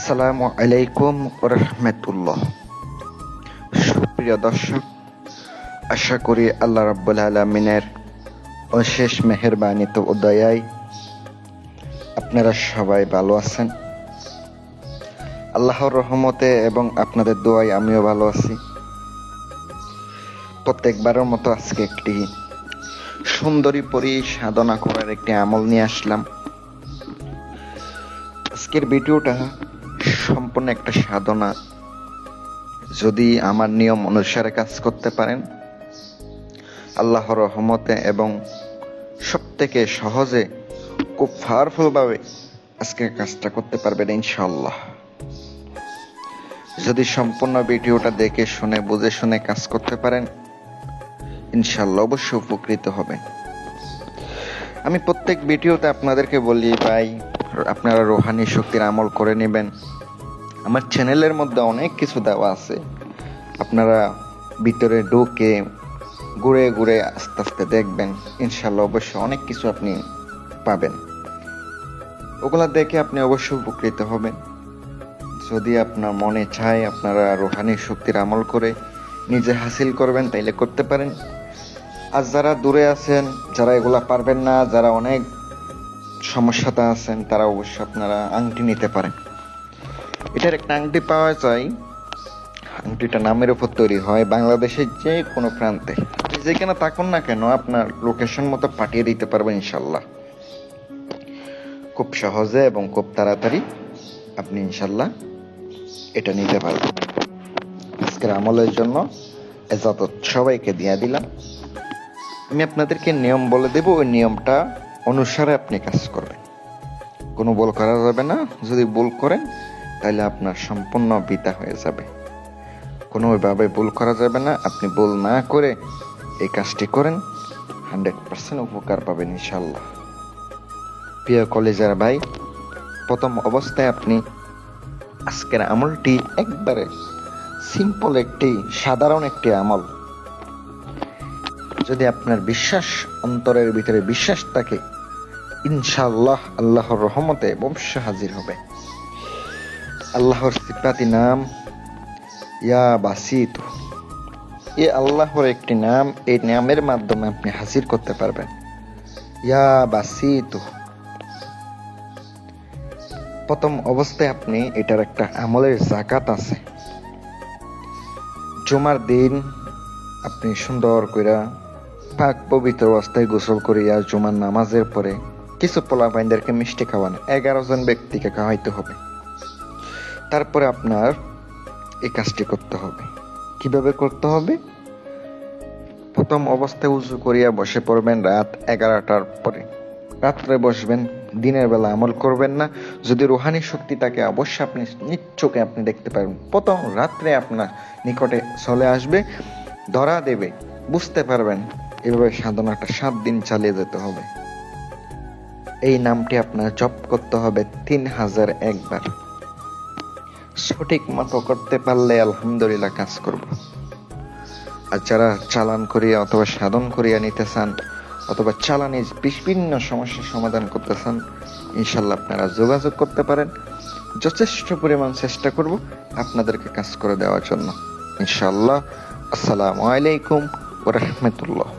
আসসালামু আলাইকুম রহমতুল্লাহ। সুপ্রিয় দর্শক, আশা করি আল্লাহ রাব্বুল আলামিনের অশেষ মেহেরবানিতে ও দয়ায় আপনারা সবাই ভালো আছেন। আল্লাহর রহমতে এবং আপনাদের দোয়ায় আমিও ভালো আছি। প্রত্যেকবারের মতো আজকে একটি সুন্দরী পরি সাধনা করার একটি আমল নিয়ে আসলাম। আজকের ভিডিওটা সম্পূর্ণ একটা সাধনা। যদি আমার নিয়ম অনুসারে কাজ করতে পারেন, আল্লাহর রহমতে এবং সব থেকে সহজে খুব পাওয়ারফুল ভাবে আজকে কাজটা করতে পারবেন ইনশাআল্লাহ। যদি সম্পূর্ণ ভিডিওটা দেখে শুনে বুঝে শুনে কাজ করতে পারেন, ইনশাআল্লাহ অবশ্যই উপকৃত হবেন। আমি প্রত্যেক ভিডিওতে আপনাদেরকে বলি, ভাই আপনারা রোহানি শক্তির আমল করে নেবেন। আমার চ্যানেলের মধ্যে অনেক কিছু দেওয়া আছে, আপনারা ভিতরে ঢুকে ঘুরে ঘুরে আস্তে আস্তে দেখবেন, ইনশাল্লাহ অবশ্যই অনেক কিছু আপনি পাবেন। ওগুলা দেখে আপনি অবশ্যই উপকৃত হবেন। যদি আপনার মনে চায় আপনারা রোহানি শক্তির আমল করে নিজে হাসিল করবেন, তাইলে করতে পারেন। আর যারা দূরে আছেন, যারা এগুলা পারবেন না, যারা অনেক সমস্যাতে আছেন, তারা অবশ্যই আপনারা আংটি নিতে পারেন। এটার একটা আংটি পাওয়া যায়, আংটিটা নামের উপর তৈরি হয়। বাংলাদেশের যে কোনো প্রান্তে যেখানে থাকুন না কেন, আপনার লোকেশন মতো পাঠিয়ে দিতে পারবেন ইনশাল্লাহ। খুব সহজে এবং খুব তাড়াতাড়ি আপনি ইনশাল্লাহ এটা নিতে পারবেন। আজকের আমলের জন্য এজাজত সবাইকে দিয়ে দিলাম। আমি আপনাদেরকে নিয়ম বলে দেব, ওই নিয়মটা অনুসারে আপনি কাজ করবেন। কোনো ভুল করা যাবে না। যদি ভুল করেন তাহলে আপনার সম্পূর্ণ বৃথা হয়ে যাবে। কোনোভাবে ভুল করা যাবে না। আপনি ভুল না করে এই কাজটি করেন, 100% উপকার পাবেন ইনশাল্লাহ। প্রিয় কলেজের ভাই, প্রথম অবস্থায় আপনি আজকের আমলটি একবারে সিম্পল একটি সাধারণ একটি আমল। যদি আপনার বিশ্বাস, অন্তরের ভিতরে বিশ্বাস থাকে, ইনশাআল্লাহ আল্লাহর রহমতে বংশ হাজির হবে। আল্লাহর সিফাতি নাম ইয়া বাসিত, এ আল্লাহর একটি নাম। এই নামের মাধ্যমে আপনি হাজির করতে পারবেন। ইয়া বাসিত। প্রথম অবস্থায় আপনি এটার একটা আমলের জাকাত আছে। জুমার দিন আপনি সুন্দর করে পাক পবিত্র অবস্থায় গোসল করিয়া জুমার নামাজের পরে কিছু পোলাপাইনদেরকে মিষ্টি খাওয়ান। 11 জন ব্যক্তিকে খাওয়াইতে হবে। তারপরে আপনার এই কাজটি করতে হবে। কিভাবে করতে হবে? প্রথম অবস্থায় উজু করিয়া বসে পড়বেন রাত 11টার পরে। রাত্রে বসবেন, দিনের বেলা আমল করবেন না। যদি রুহানি শক্তি থাকে, অবশ্যই আপনি নিশ্চয়ই আপনি দেখতে পারবেন। প্রথম রাত্রে আপনার নিকটে চলে আসবে, ধরা দেবে, বুঝতে পারবেন। এভাবে সাধনাটা 7 দিন চালিয়ে যেতে হবে। এই নামটি আপনার জপ করতে হবে 3001 বার। সঠিক মতো করতে পারলে আলহামদুলিল্লাহ কাজ করব। আর যারা চালান করিয়া অথবা সাধন করিয়া নিতে চান, অথবা চালানি বিভিন্ন সমস্যার সমাধান করতে চান, ইনশাল্লাহ আপনারা যোগাযোগ করতে পারেন। যথেষ্ট পরিমাণ চেষ্টা করব আপনাদেরকে কাজ করে দেওয়ার জন্য ইনশাল্লাহ। আসসালামু আলাইকুম ওয়া রাহমাতুল্লাহ।